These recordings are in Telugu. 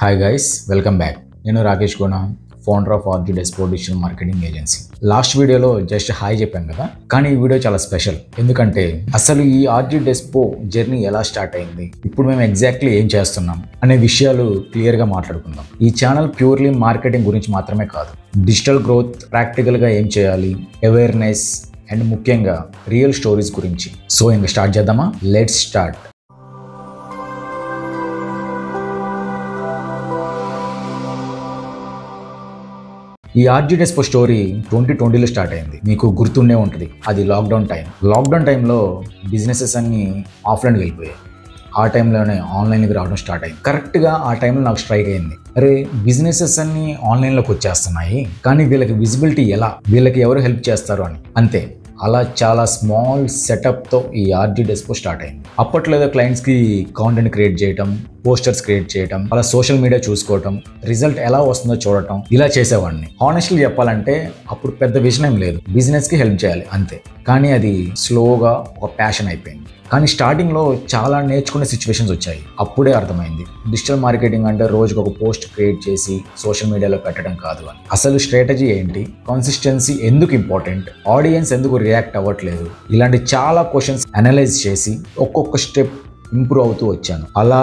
Hi guys, welcome back. నేను Rakesh Gona, founder of RG Despo digital marketing agency. Last వీడియోలో జస్ట్ హాయ్ చెప్పాను కదా, కానీ ఈ వీడియో చాలా స్పెషల్. ఎందుకంటే అసలు ఈ ఆర్జీ డెస్పో జర్నీ ఎలా స్టార్ట్ అయింది, ఇప్పుడు మేము ఎగ్జాక్ట్లీ ఏం చేస్తున్నాం అనే విషయాలు క్లియర్గా మాట్లాడుకుందాం. ఈ ఛానల్ ప్యూర్లీ మార్కెటింగ్ గురించి మాత్రమే కాదు, డిజిటల్ గ్రోత్, ప్రాక్టికల్గా ఏం చేయాలి, అవేర్నెస్ అండ్ ముఖ్యంగా రియల్ స్టోరీస్ గురించి. సో ఇంకా స్టార్ట్ చేద్దామా? Let's start. ఈ ఆర్జీ డెస్పో స్టోరీ 2020లో స్టార్ట్ అయింది. మీకు గుర్తుండే ఉంటుంది, అది లాక్డౌన్ టైంలో బిజినెసెస్ అన్ని ఆఫ్లైన్కి వెళ్ళిపోయాయి. ఆ టైంలోనే ఆన్లైన్కి రావడం స్టార్ట్ అయింది. కరెక్ట్గా ఆ టైంలో నాకు స్ట్రైక్ అయింది, అరే బిజినెసెస్ అన్ని ఆన్లైన్లోకి వచ్చేస్తున్నాయి, కానీ వీళ్ళకి విజిబిలిటీ ఎలా, వీళ్ళకి ఎవరు హెల్ప్ చేస్తారు అని. అంతే, అలా చాలా స్మాల్ సెటప్తో ఈ ఆర్జీ డెస్పో స్టార్ట్ అయింది. అప్పట్లో క్లయింట్స్కి కాంటెంట్ క్రియేట్ చేయటం, పోస్టర్స్ క్రియేట్ చేయటం, అలా సోషల్ మీడియా చూసుకోవటం, రిజల్ట్ ఎలా వస్తుందో చూడటం, ఇలా చేసేవాడిని. హానెస్ట్లీ చెప్పాలంటే అప్పుడు పెద్ద విజన్ ఏం లేదు, బిజినెస్కి హెల్ప్ చేయాలి అంతే. కానీ అది స్లోగా ఒక ప్యాషన్ అయిపోయింది. కానీ స్టార్టింగ్లో చాలా నేర్చుకునే సిచ్యువేషన్స్ వచ్చాయి. అప్పుడే అర్థమైంది, డిజిటల్ మార్కెటింగ్ అంటే రోజుకు ఒక పోస్ట్ క్రియేట్ చేసి సోషల్ మీడియాలో పెట్టడం కాదు అని. అసలు స్ట్రాటజీ ఏంటి, కన్సిస్టెన్సీ ఎందుకు ఇంపార్టెంట్, ఆడియన్స్ ఎందుకు రియాక్ట్ అవ్వట్లేదు, ఇలాంటి చాలా క్వశ్చన్స్ అనలైజ్ చేసి ఒక్కొక్క స్టెప్ ఇంప్రూవ్ అవుతూ వచ్చాను. అలా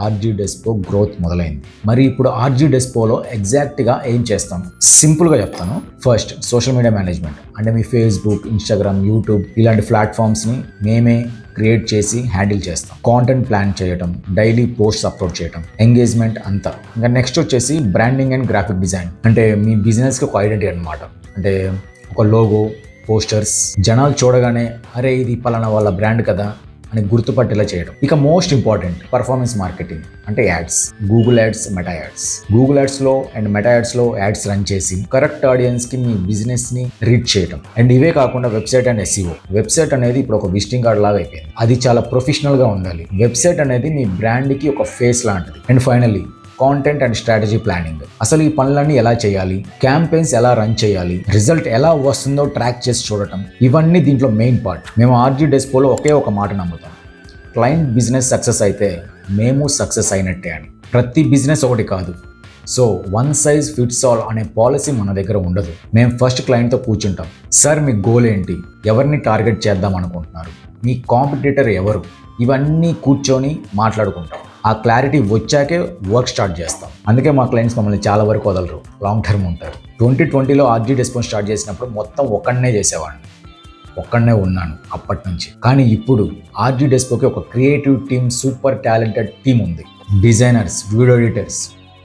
ఆర్జీ డెస్పో గ్రోత్ మొదలైంది. మరి ఇప్పుడు ఆర్జీ డెస్పోలో ఎగ్జాక్ట్గా ఏం చేస్తాం సింపుల్గా చెప్తాను. First, social media management. అంటే మీ ఫేస్బుక్, ఇన్స్టాగ్రామ్, యూట్యూబ్ ఇలాంటి ప్లాట్ఫామ్స్ని మేమే క్రియేట్ చేసి హ్యాండిల్ చేస్తాం. కాంటెంట్ ప్లాన్ చేయడం, డైలీ పోస్ట్స్ అప్లోడ్ చేయడం, ఎంగేజ్మెంట్ అంతా. ఇంకా నెక్స్ట్ వచ్చేసి బ్రాండింగ్ అండ్ గ్రాఫిక్ డిజైన్. అంటే మీ బిజినెస్కి ఒక ఐడెంటిటీ అనమాట. అంటే ఒక లోగో, పోస్టర్స్, జనాలు చూడగానే అరే ఇది పలానా వాళ్ళ బ్రాండ్ కదా అని గుర్తుపట్టేలా చేయడం. ఇక మోస్ట్ ఇంపార్టెంట్, పర్ఫార్మెన్స్ మార్కెటింగ్. అంటే ads, Google ads, Meta ads. Google యాడ్స్లో అండ్ మెటా యాడ్స్లో యాడ్స్ రన్ చేసి కరెక్ట్ ఆడియన్స్కి మీ బిజినెస్ని రీచ్ చేయడం. అండ్ ఇవే కాకుండా వెబ్సైట్ అండ్ ఎస్ఈఓ. వెబ్సైట్ అనేది ఇప్పుడు ఒక విజిటింగ్ కార్డ్ లాగా అయిపోయింది. అది చాలా ప్రొఫెషనల్గా ఉండాలి. వెబ్సైట్ అనేది మీ బ్రాండ్కి ఒక ఫేస్ లాంటిది. And finally content and strategy planning. అసలు ఈ పనులన్నీ ఎలా చేయాలి, క్యాంపెయిన్స్ ఎలా రన్ చేయాలి, రిజల్ట్ ఎలా వస్తుందో ట్రాక్ చేసి చూడటం, ఇవన్నీ దీంట్లో మెయిన్ పార్ట్. మేము ఆర్జీ డెస్పోలో ఒకే ఒక మాట నమ్ముతాం, క్లయింట్ బిజినెస్ సక్సెస్ అయితే మేము సక్సెస్ అయినట్టే అని. ప్రతి బిజినెస్ ఒకటి కాదు. So one size fits all అనే పాలసీ మన దగ్గర ఉండదు. మేము ఫస్ట్ క్లయింట్తో కూర్చుంటాం, సార్ మీ గోల్ ఏంటి, ఎవరిని టార్గెట్ చేద్దాం అనుకుంటున్నారు, మీ కాంపిటీటర్ ఎవరు, ఇవన్నీ కూర్చొని మాట్లాడుకుంటాం. ఆ క్లారిటీ వచ్చాకే వర్క్ స్టార్ట్ చేస్తాం. అందుకే మా క్లయింట్స్ మమ్మల్ని చాలా వరకు వదలరు, లాంగ్ టర్మ్ ఉంటారు. 2020లో ఆర్జీ డెస్పో స్టార్ట్ చేసినప్పుడు మొత్తం ఒక్కడనే చేసేవాడిని, ఒక్కడనే ఉన్నాను అప్పటి నుంచి. కానీ ఇప్పుడు ఆర్జీ డెస్పోకి ఒక creative team, super talented team ఉంది. Designers, video editors,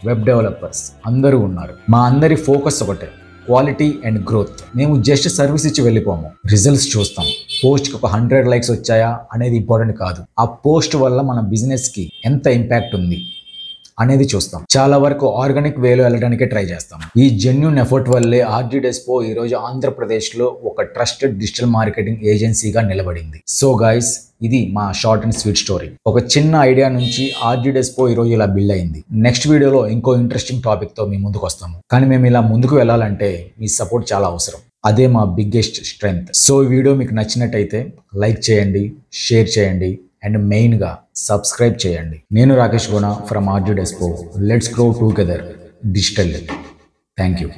web developers అందరూ ఉన్నారు. మా అందరి ఫోకస్ ఒకటే, క్వాలిటీ అండ్ గ్రోత్. మేము జస్ట్ సర్వీస్ ఇచ్చి వెళ్ళిపోము, రిజల్ట్స్ చూస్తాం. పోస్ట్కి ఒక 100 లైక్స్ వచ్చాయా అనేది ఇంపార్టెంట్ కాదు, ఆ పోస్ట్ వల్ల మన బిజినెస్కి ఎంత ఇంపాక్ట్ ఉంది అనేది చూస్తాం. చాలా వరకు ఆర్గానిక్ వేలో వెళ్ళడానికే ట్రై చేస్తాం. ఈ జెన్యూన్ ఎఫర్ట్ వల్లే ఆర్జీ డెస్పో ఈరోజు ఆంధ్రప్రదేశ్లో ఒక ట్రస్టెడ్ డిజిటల్ మార్కెటింగ్ ఏజెన్సీగా నిలబడింది. సో గైస్, ఇది మా షార్ట్ అండ్ స్వీట్ స్టోరీ. ఒక చిన్న ఐడియా నుంచి ఆర్జీ డెస్పో ఈరోజు ఇలా బిల్డ్ అయింది. నెక్స్ట్ వీడియోలో ఇంకో ఇంట్రెస్టింగ్ టాపిక్తో మీ ముందుకు వస్తాము. కానీ మేము ఇలా ముందుకు వెళ్ళాలంటే మీ సపోర్ట్ చాలా అవసరం. అదే మా బిగ్గెస్ట్ స్ట్రెంగ్త్. సో ఈ వీడియో మీకు నచ్చినట్టయితే లైక్ చేయండి, షేర్ చేయండి అండ్ మెయిన్గా సబ్స్క్రైబ్ చేయండి. నేను Rakesh Gona from RG Despo. Let's grow together digitally. Thank you.